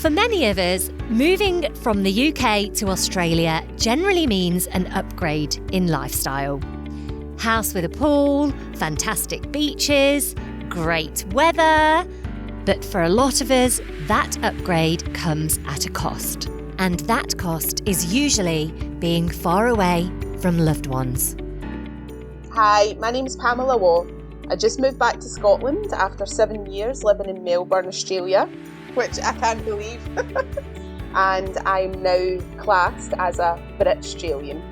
For many of us, moving from the UK to Australia generally means an upgrade in lifestyle. House with a pool, fantastic beaches, great weather. But for a lot of us, that upgrade comes at a cost. And that cost is usually being far away from loved ones. Hi, my name's Pamela Waugh. I just moved back to Scotland after 7 years living in Melbourne, Australia, which I can't believe. And I'm now classed as a Britstralian.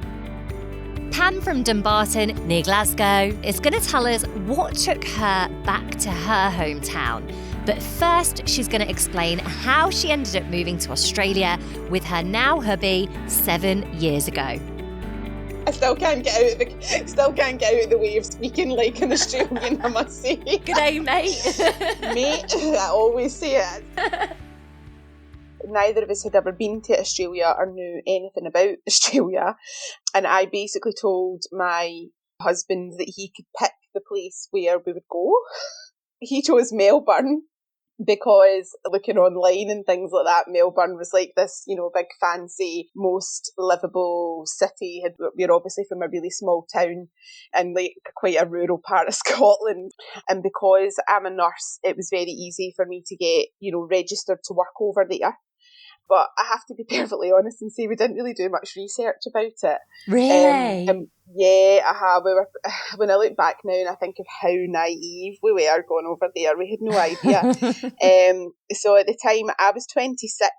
Pam from Dumbarton, near Glasgow, is going to tell us what took her back to her hometown. But first, she's going to explain how she ended up moving to Australia with her now hubby 7 years ago. I still can't get out of the way of speaking like an Australian, I must say. G'day, mate. Mate, I always say it. Neither of us had ever been to Australia or knew anything about Australia. And I basically told my husband that he could pick the place where we would go. He chose Melbourne because looking online and things like that, Melbourne was like this, big fancy, most livable city. We're obviously from a really small town and like quite a rural part of Scotland. And because I'm a nurse, it was very easy for me to get, registered to work over there. But I have to be perfectly honest and say we didn't really do much research about it. Really? Yeah, I have. When I look back now and I think of how naive we were going over there, we had no idea. So at the time, I was 26,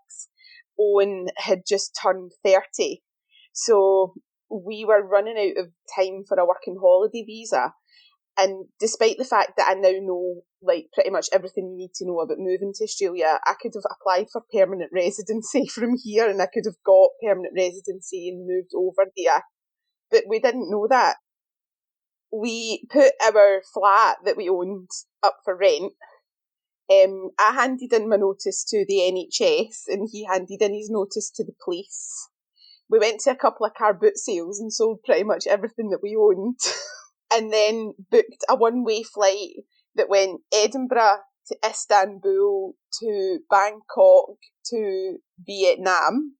Owen had just turned 30. So we were running out of time for a working holiday visa. And despite the fact that I now know like pretty much everything you need to know about moving to Australia, I could have applied for permanent residency from here and I could have got permanent residency and moved over there. But we didn't know that. We put our flat that we owned up for rent. I handed in my notice to the NHS and he handed in his notice to the police. We went to a couple of car boot sales and sold pretty much everything that we owned. And then booked a one-way flight that went Edinburgh to Istanbul to Bangkok to Vietnam.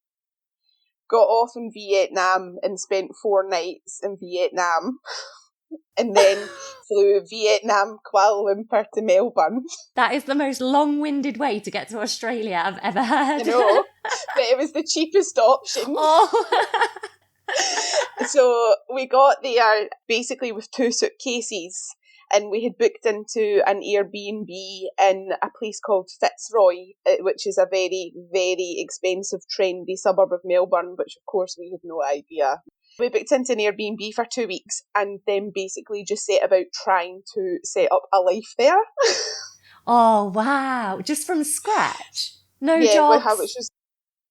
Got off in Vietnam and spent 4 nights in Vietnam. And then flew Vietnam, Kuala Lumpur to Melbourne. That is the most long-winded way to get to Australia I've ever heard. I know, but it was the cheapest option. Oh. So we got there basically with 2 suitcases and we had booked into an Airbnb in a place called Fitzroy, which is a very, very expensive, trendy suburb of Melbourne, which of course we had no idea. We booked into an Airbnb for 2 weeks and then basically just set about trying to set up a life there. Oh, wow. Just from scratch? No jobs? Yeah, it was just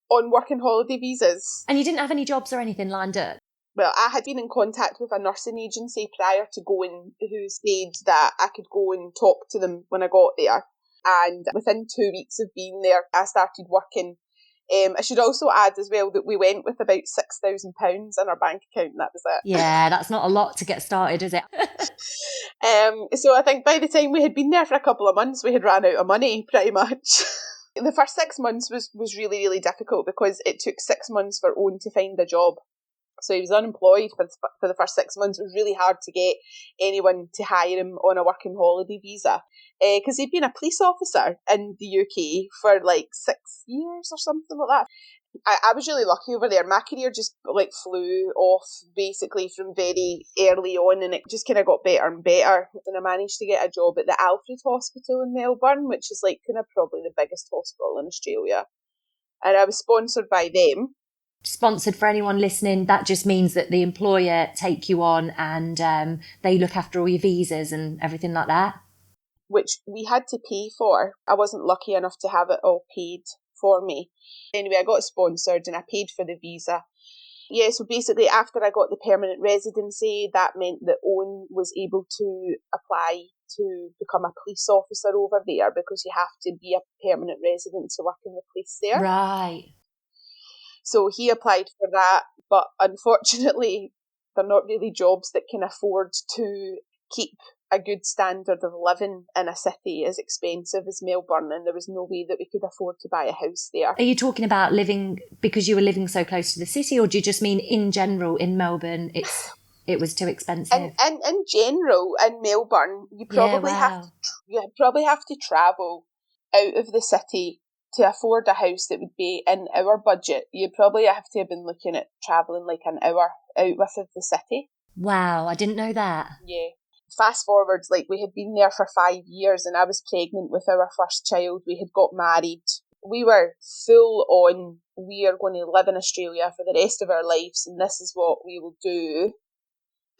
on working holiday visas. And you didn't have any jobs or anything lined up? Well, I had been in contact with a nursing agency prior to going who said that I could go and talk to them when I got there. And within 2 weeks of being there, I started working. I should also add as well that we went with about £6,000 in our bank account and that was it. Yeah, that's not a lot to get started, is it? So I think by the time we had been there for a couple of months, we had ran out of money pretty much. The first 6 months was really, really difficult because it took 6 months for Owen to find a job. So he was unemployed for the first 6 months. It was really hard to get anyone to hire him on a working holiday visa because he'd been a police officer in the UK for like 6 years or something like that. I was really lucky over there. My career just like flew off basically from very early on and it just kind of got better and better. And I managed to get a job at the Alfred Hospital in Melbourne, which is like kind of probably the biggest hospital in Australia. And I was sponsored by them. Sponsored, for anyone listening, that just means that the employer take you on and they look after all your visas and everything like that. Which we had to pay for. I wasn't lucky enough to have it all paid for me. Anyway, I got sponsored and I paid for the visa. Yeah, so basically after I got the permanent residency, that meant that Owen was able to apply to become a police officer over there because you have to be a permanent resident to work in the police there. Right. So he applied for that, but unfortunately, they're not really jobs that can afford to keep a good standard of living in a city as expensive as Melbourne, and there was no way that we could afford to buy a house there. Are you talking about living because you were living so close to the city, or do you just mean in general in Melbourne it was too expensive? In general, in Melbourne, you probably have to travel out of the city to afford a house that would be in our budget. You'd probably have to have been looking at travelling like an hour out of the city. Wow, I didn't know that. Yeah. Fast forwards, like we had been there for 5 years and I was pregnant with our first child. We had got married. We were full on, we are going to live in Australia for the rest of our lives and this is what we will do.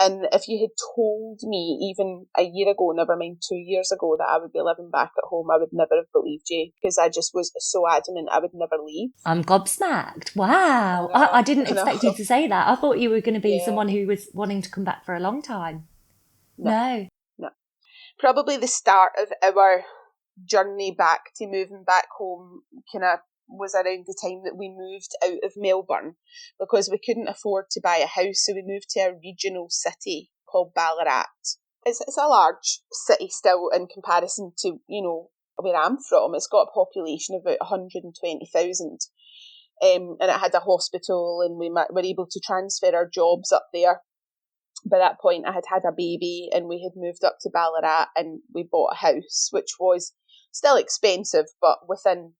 And if you had told me even a year ago, never mind 2 years ago, that I would be living back at home, I would never have believed you because I just was so adamant I would never leave. I'm gobsmacked. Wow. I didn't expect you to say that. I thought you were going to be someone who was wanting to come back for a long time. No. Probably the start of our journey back to moving back home kind of was around the time that we moved out of Melbourne because we couldn't afford to buy a house, so we moved to a regional city called Ballarat. It's a large city still in comparison to, where I'm from. It's got a population of about 120,000 and it had a hospital and we were able to transfer our jobs up there. By that point, I had had a baby and we had moved up to Ballarat and we bought a house, which was still expensive, but within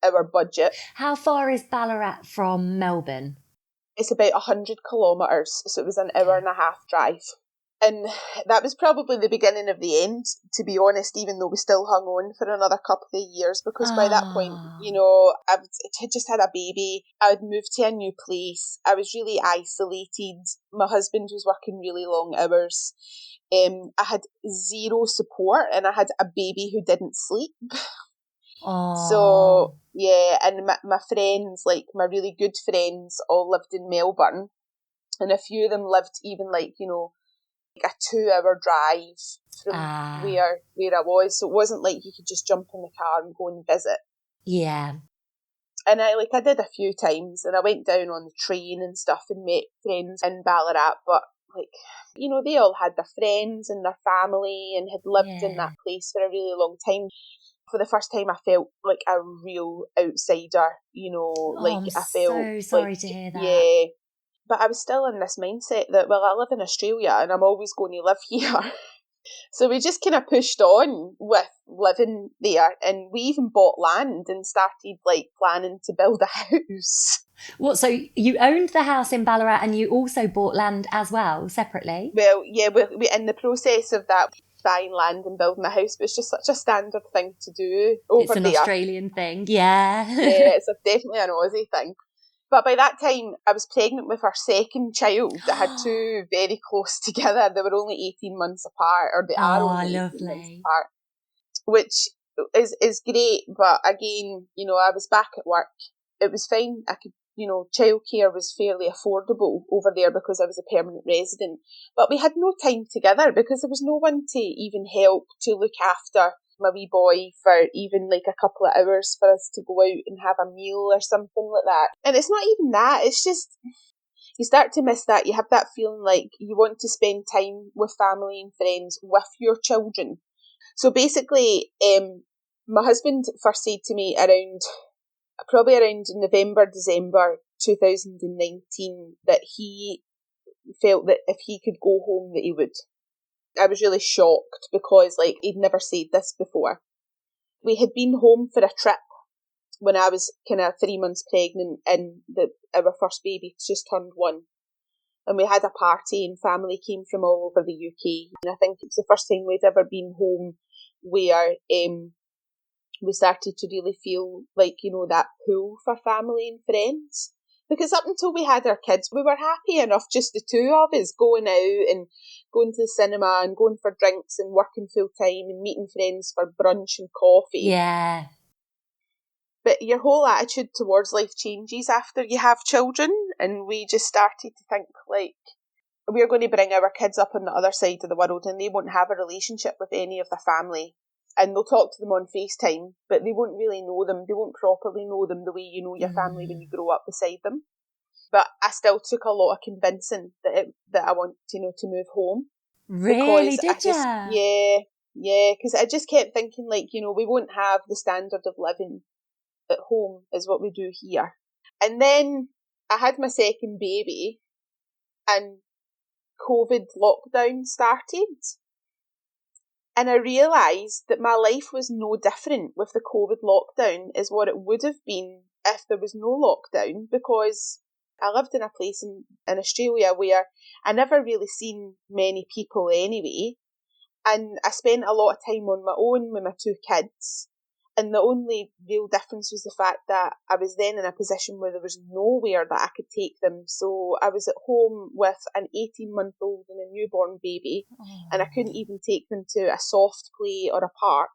our budget. How far is Ballarat from Melbourne? It's about 100 kilometres, so it was an hour and a half drive. And that was probably the beginning of the end, to be honest, even though we still hung on for another couple of years, because by that point, I had just had a baby. I had moved to a new place. I was really isolated. My husband was working really long hours. I had zero support and I had a baby who didn't sleep. So, yeah, and my friends, like my really good friends, all lived in Melbourne. And a few of them lived even a 2-hour drive from where I was. So it wasn't like you could just jump in the car and go and visit. Yeah. And I did a few times and I went down on the train and stuff and met friends in Ballarat, but they all had their friends and their family and had lived in that place for a really long time. For the first time I felt like a real outsider, I'm I felt so sorry to hear that. Yeah. But I was still in this mindset that, well, I live in Australia and I'm always going to live here. So we just kind of pushed on with living there and we even bought land and started planning to build a house. What, so you owned the house in Ballarat and you also bought land as well, separately? Well, yeah, we're in the process of that, buying land and building a house, but it's just such a standard thing to do over there. It's an Australian thing, yeah. Yeah, it's definitely an Aussie thing. But by that time, I was pregnant with our second child that had two very close together. They were only 18 months apart, or they are only 18 months apart, which is great. But again, I was back at work. It was fine. I could, childcare was fairly affordable over there because I was a permanent resident. But we had no time together because there was no one to even help to look after my wee boy for even a couple of hours for us to go out and have a meal or something like that. And it's not even that, it's just you start to miss that. You have that feeling like you want to spend time with family and friends with your children. So basically, my husband first said to me probably around November, December 2019 that he felt that if he could go home that he would. I was really shocked because he'd never said this before. We had been home for a trip when I was kind of 3 months pregnant and our first baby just turned 1. And we had a party and family came from all over the UK. And I think it was the first time we'd ever been home where we started to really feel that pull for family and friends. Because up until we had our kids, we were happy enough, just the two of us, going out and going to the cinema and going for drinks and working full time and meeting friends for brunch and coffee. Yeah. But your whole attitude towards life changes after you have children. And we just started to think we're going to bring our kids up on the other side of the world and they won't have a relationship with any of the family. And they'll talk to them on FaceTime, but they won't really know them. They won't properly know them the way you know your family when you grow up beside them. But I still took a lot of convincing that I want to move home. Really, did you? Because I just kept thinking, like, you know, we won't have the standard of living at home as what we do here. And then I had my second baby and COVID lockdown started. And I realised that my life was no different with the COVID lockdown as what it would have been if there was no lockdown, because I lived in a place in Australia where I never really seen many people anyway. And I spent a lot of time on my own with my two kids. And the only real difference was the fact that I was then in a position where there was nowhere that I could take them. So I was at home with an 18-month-old and a newborn baby, and I couldn't even take them to a soft play or a park.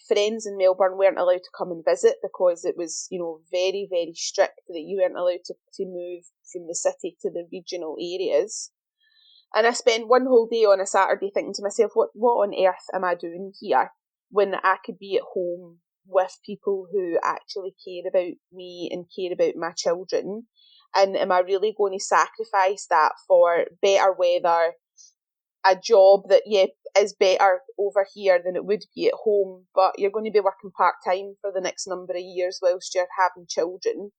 Friends in Melbourne weren't allowed to come and visit because it was, you know, very, very strict that you weren't allowed to move from the city to the regional areas. And I spent one whole day on a Saturday thinking to myself, what on earth am I doing here when I could be at home with people who actually care about me and care about my children? And am I really going to sacrifice that for better weather, a job that, is better over here than it would be at home, but you're going to be working part-time for the next number of years whilst you're having children?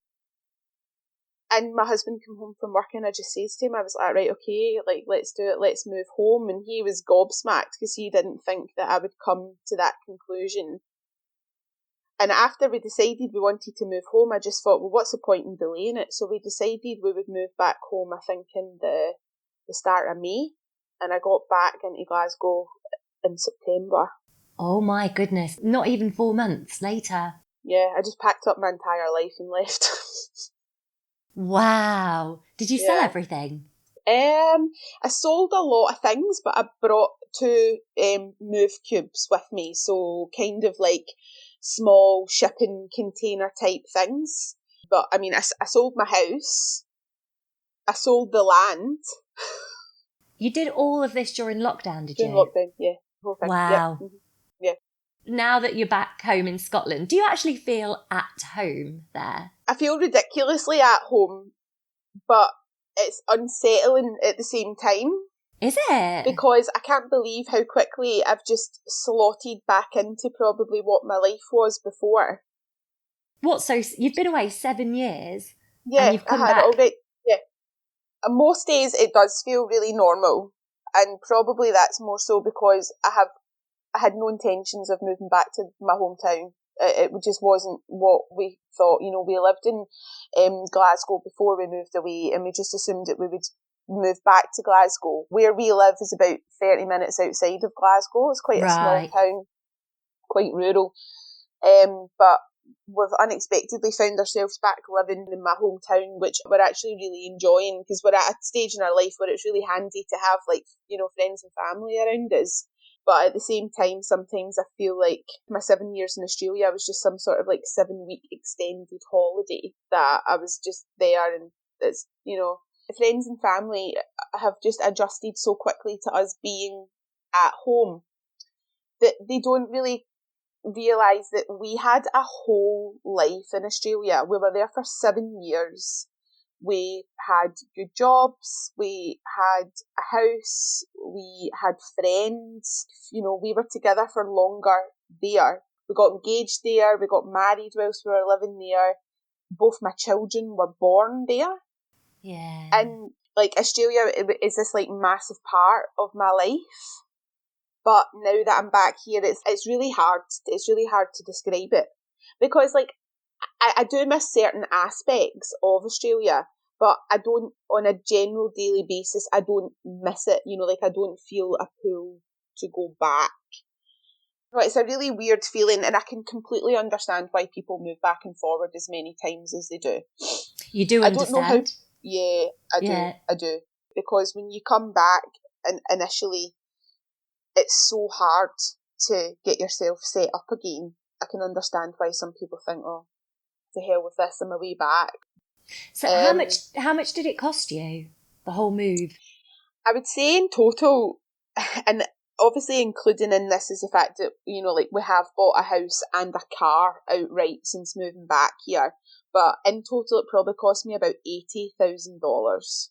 And my husband came home from work and I just says to him, I was like, right, okay, like, let's do it, let's move home. And he was gobsmacked because he didn't think that I would come to that conclusion. And after we decided we wanted to move home, I just thought, well, what's the point in delaying it? So we decided we would move back home, I think, in the start of May. And I got back into Glasgow in September. Oh my goodness. Not even 4 months later. Yeah, I just packed up my entire life and left. Wow. Did you sell everything? I sold a lot of things, but I brought two move cubes with me. So kind of like small shipping container type things. But I mean, I sold my house. I sold the land. You did all of this during lockdown, did you? During lockdown, yeah. Whole thing. Wow. Yep. Mm-hmm. Yeah. Now that you're back home in Scotland, do you actually feel at home there? I feel ridiculously at home, but it's unsettling at the same time. Is it? Because I can't believe how quickly I've just slotted back into probably what my life was before. What, so you've been away 7 years? Yeah, and you've come I had back? already. Yeah. And most days it does feel really normal. And probably that's more so because I had no intentions of moving back to my hometown. It just wasn't what we thought. You know, we lived in Glasgow before we moved away, and we just assumed that we would move back to Glasgow. Where we live is about 30 minutes outside of Glasgow. It's quite a small town, quite rural. But we've unexpectedly found ourselves back living in my hometown, which we're actually really enjoying, because we're at a stage in our life where it's really handy to have, like, you know, friends and family around us. But at the same time, sometimes I feel like my 7 years in Australia was just some sort of like 7-week extended holiday that I was just there, and it's, you know, friends and family have just adjusted so quickly to us being at home that they don't really realise that we had a whole life in Australia. We were there for 7 years. We had good jobs, we had a house, we had friends. You know, we were together for longer there. We got engaged there, we got married whilst we were living there. Both my children were born there. Yeah. And like Australia is this like massive part of my life. But now that I'm back here, it's really hard. It's really hard to describe it, because like I do miss certain aspects of Australia, but I don't, on a general daily basis, I don't miss it. You know, like I don't feel a pull to go back. No, it's a really weird feeling, and I can completely understand why people move back and forward as many times as they do. You do understand? I don't know how. Yeah, I do. Because when you come back, and initially, it's so hard to get yourself set up again. I can understand why some people think, oh, to hell with this, I'm a way back. So how much did it cost you, the whole move? I would say in total, and obviously including in this is the fact that, you know, like we have bought a house and a car outright since moving back here. But in total, it probably cost me about $80,000.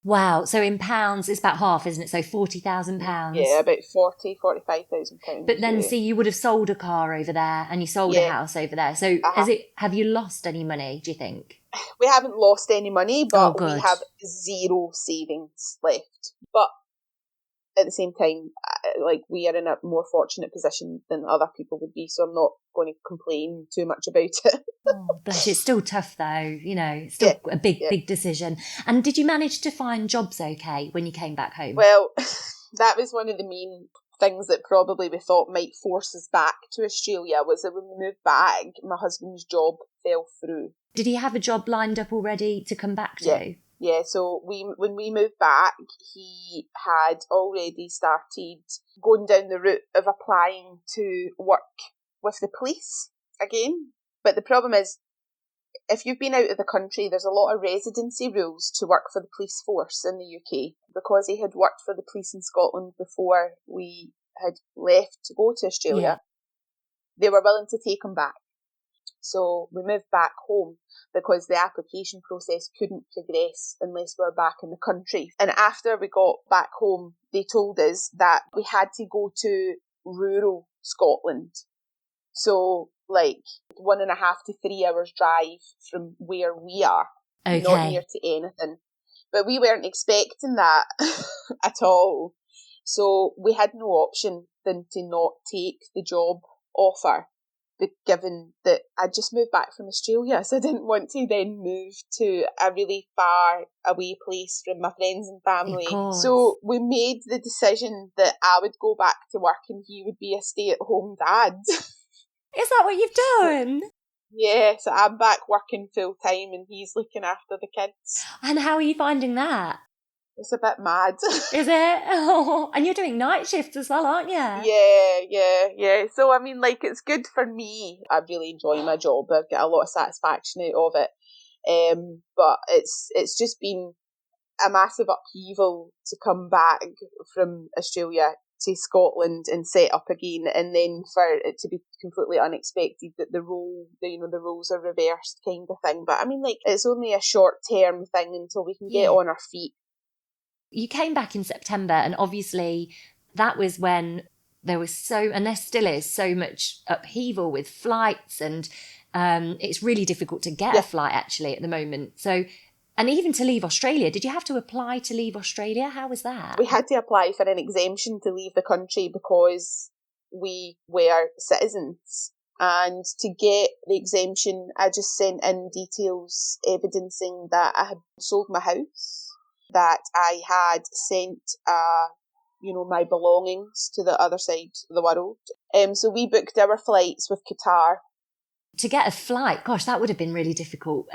Wow. So in pounds, it's about half, isn't it? So £40,000. Yeah, about 45,000 But pounds. then, Yeah, see, you would have sold a car over there and you sold a yeah. house over there. So Uh-huh. have you lost any money, do you think? We haven't lost any money, Oh, but we good. have zero savings left. But at the same time, like, we are in a more fortunate position than other people would be, so I'm not going to complain too much about it. Oh, bless you. It's still tough though, it's Yeah, still a big, yeah. big decision. And did you manage to find jobs okay when you came back home? Well, that was one of the main things that probably we thought might force us back to Australia, was that when we moved back, my husband's job fell through. Did he have a job lined up already to come back Yeah. to? Yeah, so when we moved back, he had already started going down the route of applying to work with the police again. But the problem is, if you've been out of the country, there's a lot of residency rules to work for the police force in the UK. Because he had worked for the police in Scotland before we had left to go to Yeah. Australia, they were willing to take him back. So we moved back home because the application process couldn't progress unless we were back in the country. And after we got back home, they told us that we had to go to rural Scotland. So, like, 1.5 to 3 hours drive from where we are, not near Okay. to anything. But we weren't expecting that at all. So we had no option than to not take the job offer, given that I just moved back from Australia, so I didn't want to then move to a really far away place from my friends and Of family. course. So we made the decision that I would go back to work and he would be a stay-at-home dad. Is that what you've done? Yeah, so I'm back working full time and he's looking after the kids. And how are you finding that? It's a bit mad. Is it? Oh, and you're doing night shifts as well, aren't you? Yeah. So, I mean, like, it's good for me. I really enjoy my job. I get a lot of satisfaction out of it. But it's just been a massive upheaval to come back from Australia to Scotland and set up again, and then for it to be completely unexpected that the roles are reversed, kind of thing. But I mean, like, it's only a short term thing until we can get Yeah. on our feet. You came back in September, and obviously that was when there was and there still is so much upheaval with flights, and it's really difficult to get a Yeah. flight actually at the moment. So, and even to leave Australia, did you have to apply to leave Australia? How was that? We had to apply for an exemption to leave the country because we were citizens. And to get the exemption, I just sent in details evidencing that I had sold my house, that I had sent, my belongings to the other side of the world. So we booked our flights with Qatar. To get a flight, gosh, that would have been really difficult.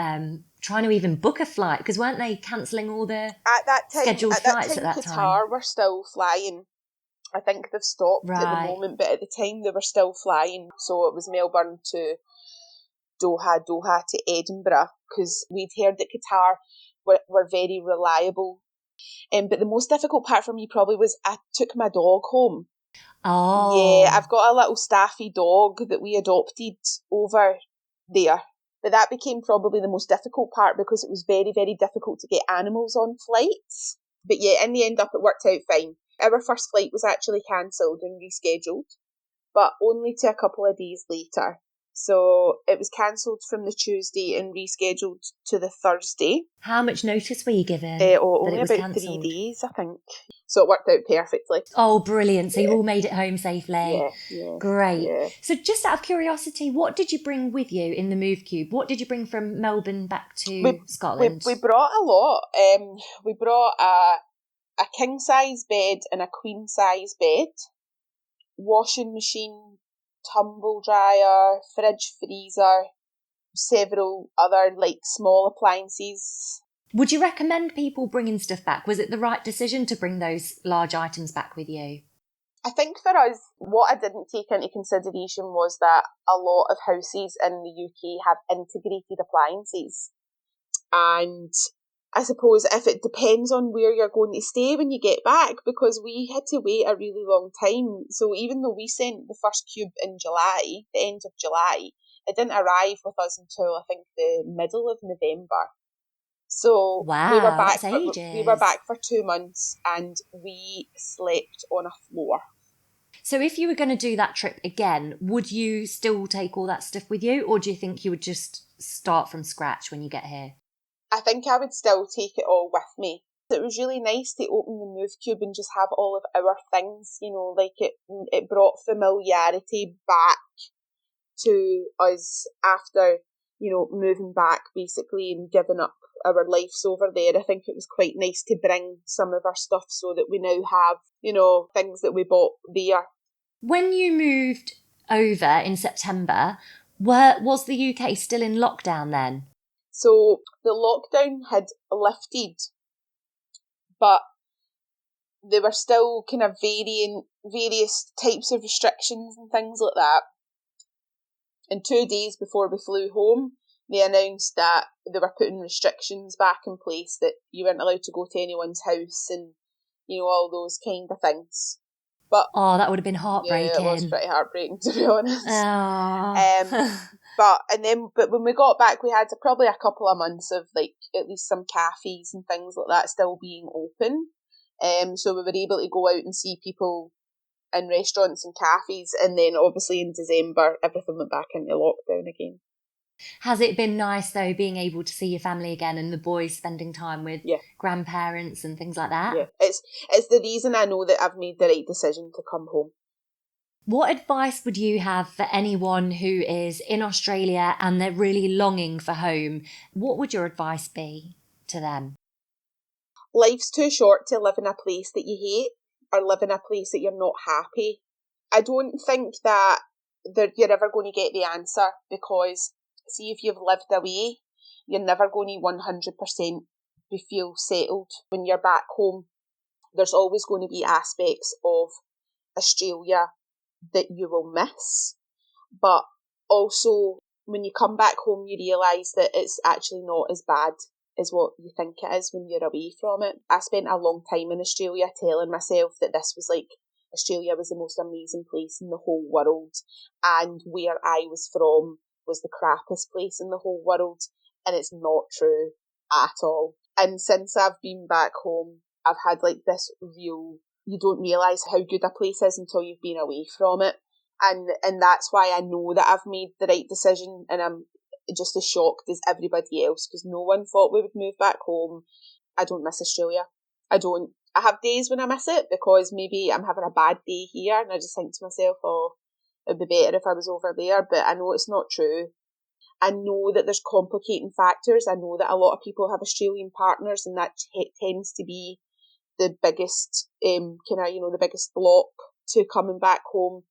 Trying to even book a flight, because weren't they cancelling all the scheduled flights at that time? Qatar were still flying. I think they've stopped at the Right. moment, but at the time they were still flying. So it was Melbourne to Doha, Doha to Edinburgh, because we'd heard that Qatar were very reliable. But the most difficult part for me probably was I took my dog home. Yeah, Oh, I've got a little staffy dog that we adopted over there. But that became probably the most difficult part because it was very, very difficult to get animals on flights. But yeah, in the end up it worked out fine. Our first flight was actually cancelled and rescheduled, but only to a couple of days later. So it was cancelled from the Tuesday and rescheduled to the Thursday. how much notice were you given that Only it was about 3 cancelled? days, I think. So it worked out perfectly. Oh, brilliant. So you Yeah, all made it home safely. yeah. Great. So just out of curiosity, what did you bring with you in the Move Cube? What did you bring from Melbourne back to Scotland? We brought a lot. We brought a king size bed and a queen size bed, washing machine, tumble dryer, fridge, freezer, several other like small appliances. Would you recommend people bringing stuff back? Was it the right decision to bring those large items back with you? I think for us, what I didn't take into consideration was that a lot of houses in the UK have integrated appliances. And I suppose if it depends on where you're going to stay when you get back, because we had to wait a really long time. So even though we sent the first cube in July, the end of July, it didn't arrive with us until I think the middle of November. So Wow, that's we were ages. back for 2 months, and we slept on a floor. So if you were going to do that trip again, would you still take all that stuff with you, or do you think you would just start from scratch when you get here? I think I would still take it all with me. It was really nice to open the move cube and just have all of our things, like it brought familiarity back to us after, moving back basically and giving up our lives over there. I think it was quite nice to bring some of our stuff so that we now have, things that we bought there. When you moved over in September, was the UK still in lockdown then? So the lockdown had lifted, but there were still kind of various types of restrictions and things like that. And 2 days before we flew home, they announced that they were putting restrictions back in place, that you weren't allowed to go to anyone's house and, all those kind of things. But that would have been heartbreaking. Yeah, it was pretty heartbreaking, to be honest. Oh. But when we got back, we had probably a couple of months of at least some cafes and things like that still being open. So we were able to go out and see people in restaurants and cafes, and then obviously in December everything went back into lockdown again. Has it been nice though, being able to see your family again and the boys spending time with grandparents and things like that? Yeah, it's the reason I know that I've made the right decision to come home. What advice would you have for anyone who is in Australia and they're really longing for home? What would your advice be to them? Life's too short to live in a place that you hate or live in a place that you're not happy. I don't think that you're ever going to get the answer, because see, if you've lived away, you're never going to 100% feel settled when you're back home. There's always going to be aspects of Australia that you will miss, but also when you come back home you realise that it's actually not as bad as what you think it is when you're away from it. I spent a long time in Australia telling myself that this was Australia was the most amazing place in the whole world, and where I was from was the crappiest place in the whole world, and it's not true at all. And since I've been back home, I've had this real, you don't realise how good a place is until you've been away from it. And that's why I know that I've made the right decision, and I'm just as shocked as everybody else, because no one thought we would move back home. I don't miss Australia. I don't. I have days when I miss it, because maybe I'm having a bad day here and I just think to myself, oh, it'd be better if I was over there, but I know it's not true. I know that there's complicating factors. I know that a lot of people have Australian partners, and that tends to be the biggest the biggest block to coming back home.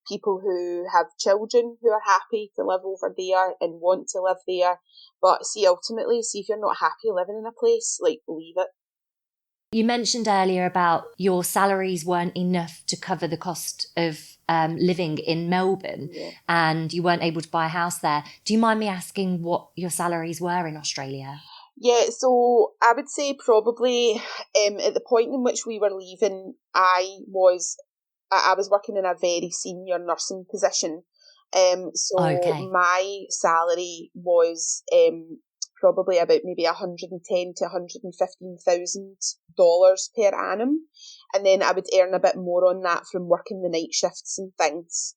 People who have children who are happy to live over there and want to live there, but ultimately, if you're not happy living in a place, leave it. You mentioned earlier about your salaries weren't enough to cover the cost of living in Melbourne, and you weren't able to buy a house there. Do you mind me asking what your salaries were in Australia? Yeah, so I would say probably at the point in which we were leaving, I was working in a very senior nursing position. My salary was probably about maybe $110,000 to $115,000 per annum, and then I would earn a bit more on that from working the night shifts and things.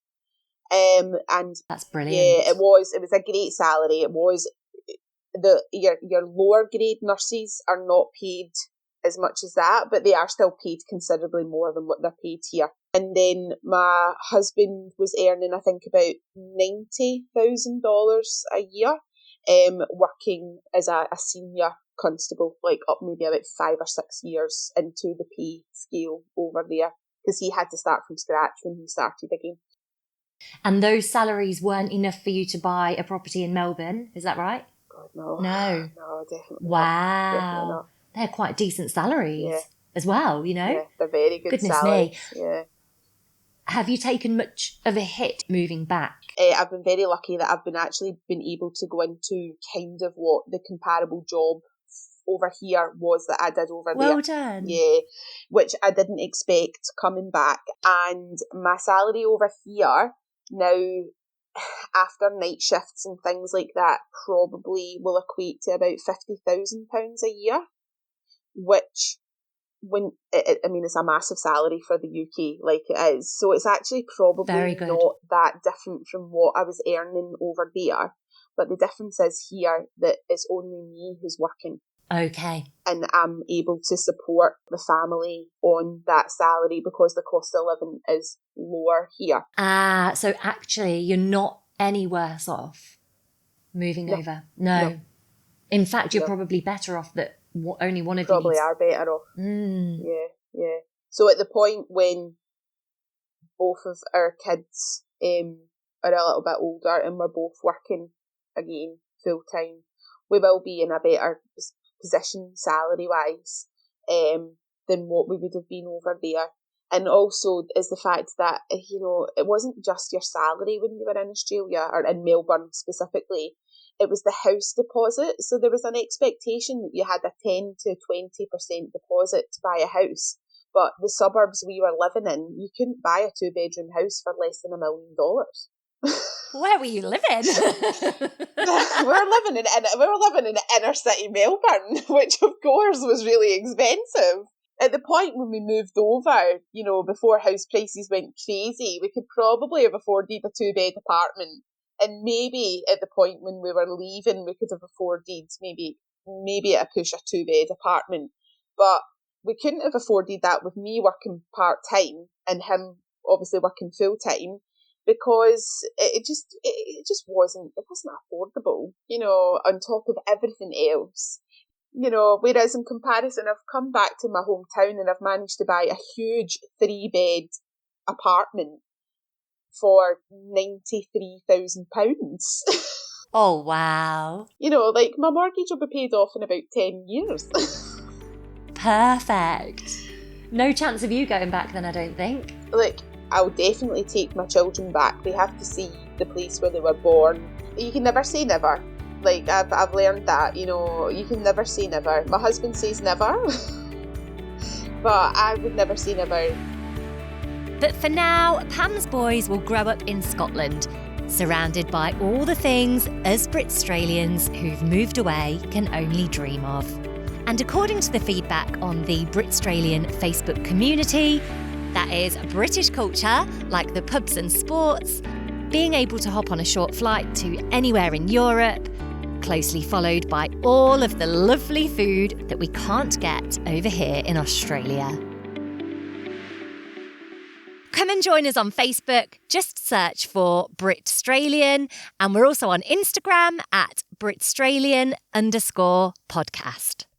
And that's brilliant. Yeah, it was a great salary. It was your lower grade nurses are not paid as much as that, but they are still paid considerably more than what they're paid here. And then my husband was earning, I think, about $90,000 a year, working as a senior constable, up maybe about 5 or 6 years into the pay scale over there, because he had to start from scratch when he started again. And those salaries weren't enough for you to buy a property in Melbourne, is that right? God, no. No. No, definitely wow. not. Definitely not. They're quite decent salaries as well, Yeah, they're very good Goodness salaries. me. Yeah. Have you taken much of a hit moving back? I've been very lucky that I've been able to go into kind of what the comparable job over here was that I did over there. Well done. Yeah, which I didn't expect coming back. And my salary over here now after night shifts and things like that, probably will equate to about £50,000 a year, which, it's a massive salary for the UK, like it is. So it's actually probably not that different from what I was earning over there. But the difference is here that it's only me who's working. Okay. And I'm able to support the family on that salary because the cost of living is lower here. So actually you're not any worse off moving over? No. In fact, you're probably better off that only one of you probably are better off. Yeah. So at the point when both of our kids are a little bit older and we're both working again full time, we will be in a better position salary wise than what we would have been over there. And also is the fact that, it wasn't just your salary when you were in Australia or in Melbourne specifically. It was the house deposit. So there was an expectation that you had a 10 to 20% deposit to buy a house. But the suburbs we were living in, you couldn't buy a 2-bedroom house for less than $1 million. Where were you living? we were living in inner city Melbourne, which of course was really expensive. At the point when we moved over, before house prices went crazy, we could probably have afforded a 2-bed apartment. And maybe at the point when we were leaving, we could have afforded maybe at a push a 2-bed apartment. But we couldn't have afforded that with me working part-time and him obviously working full-time, because it just wasn't affordable, on top of everything else. Whereas in comparison, I've come back to my hometown and I've managed to buy a huge 3-bed apartment for £93,000. Oh, wow. My mortgage will be paid off in about 10 years. Perfect. No chance of you going back then, I don't think. I'll definitely take my children back. They have to see the place where they were born. You can never say never. I've learned that, you can never say never. My husband says never, but I would never say never. But for now, Pam's boys will grow up in Scotland, surrounded by all the things us Britstralians who've moved away can only dream of. And according to the feedback on the Britstralian Facebook community, that is British culture, like the pubs and sports, being able to hop on a short flight to anywhere in Europe, closely followed by all of the lovely food that we can't get over here in Australia. Come and join us on Facebook. Just search for Britstralian, and we're also on Instagram at Britstralian_podcast.